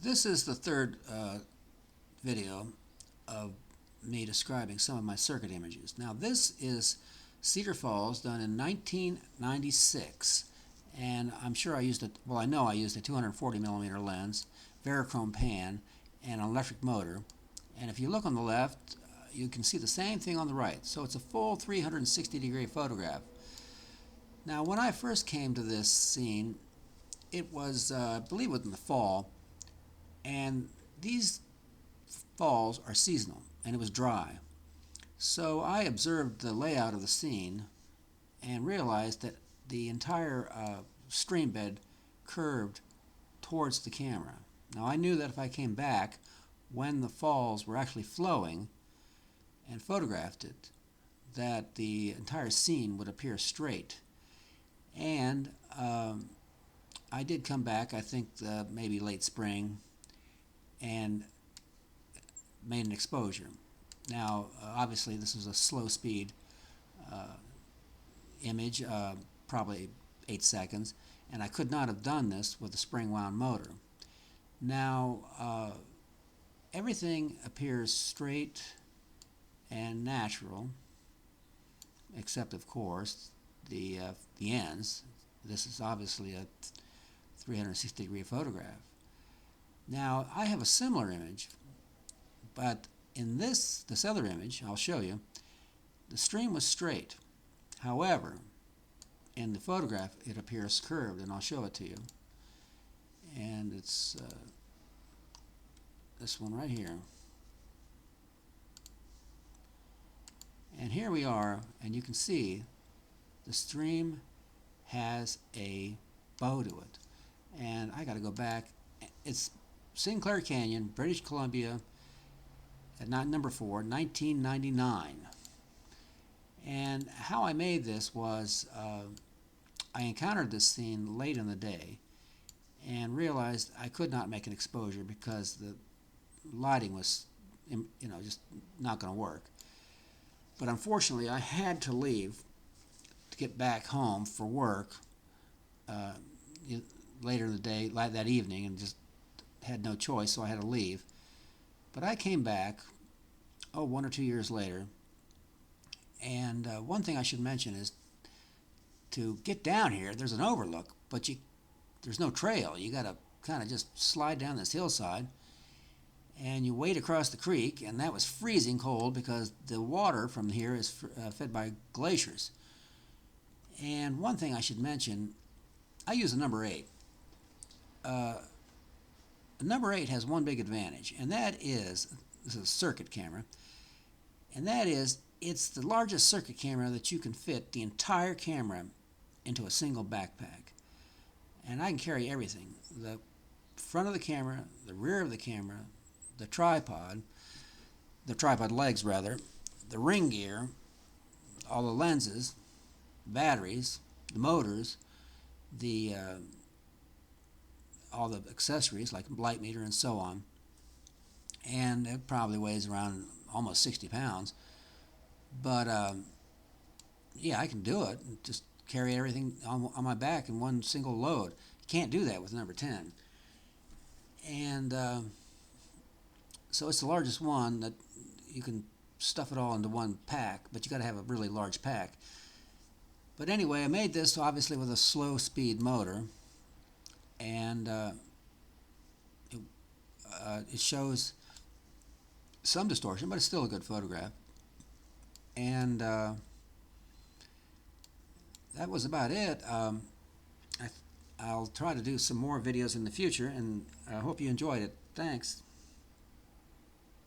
This is the third video of me describing some of my circuit images. Now this is Cedar Falls done in 1996, and I'm sure I used it, well, I know I used a 240 millimeter lens, Verichrome pan, and an electric motor. And if you look on the left, you can see the same thing on the right. So it's a full 360-degree photograph. Now when I first came to this scene, it was, I believe, in the fall, and these falls are seasonal, and it was dry. So I observed the layout of the scene and realized that the entire stream bed curved towards the camera. Now I knew that if I came back when the falls were actually flowing and photographed it, that the entire scene would appear straight. And I did come back, I think maybe late spring, and made an exposure. Now obviously this is a slow speed image, probably 8 seconds, and I could not have done this with a spring wound motor. Now everything appears straight and natural, except of course the ends. This is obviously a 360-degree photograph. Now I have a similar image, but in this other image I'll show you, the stream was straight. However, in the photograph it appears curved, and I'll show it to you. And it's this one right here. And here we are, and you can see the stream has a bow to it. And I got to go back. It's Sinclair Canyon, British Columbia, at number 4, 1999. And how I made this was I encountered this scene late in the day and realized I could not make an exposure because the lighting was, just not going to work. But unfortunately, I had to leave to get back home for work later in the day, that evening, and just had no choice, so I had to leave. But I came back, 1 or 2 years later, and one thing I should mention is to get down here, there's an overlook, but there's no trail. You got to kind of just slide down this hillside, and you wade across the creek, and that was freezing cold because the water from here is fed by glaciers. And one thing I should mention, I use a number 8. Number 8 has one big advantage, and that is, this is a Cirkut camera, and that is it's the largest Cirkut camera that you can fit the entire camera into a single backpack. And I can carry everything: the front of the camera, the rear of the camera, the tripod legs rather, the ring gear, all the lenses, batteries, the motors, all the accessories like light meter and so on. And it probably weighs around almost 60 pounds. But yeah, I can do it. Just carry everything on my back in one single load. You can't do that with number 10. And so it's the largest one that you can stuff it all into one pack, but you got to have a really large pack. But anyway, I made this obviously with a slow speed motor, and it shows some distortion, but it's still a good photograph. And that was about it. I'll try to do some more videos in the future, and I hope you enjoyed it. Thanks.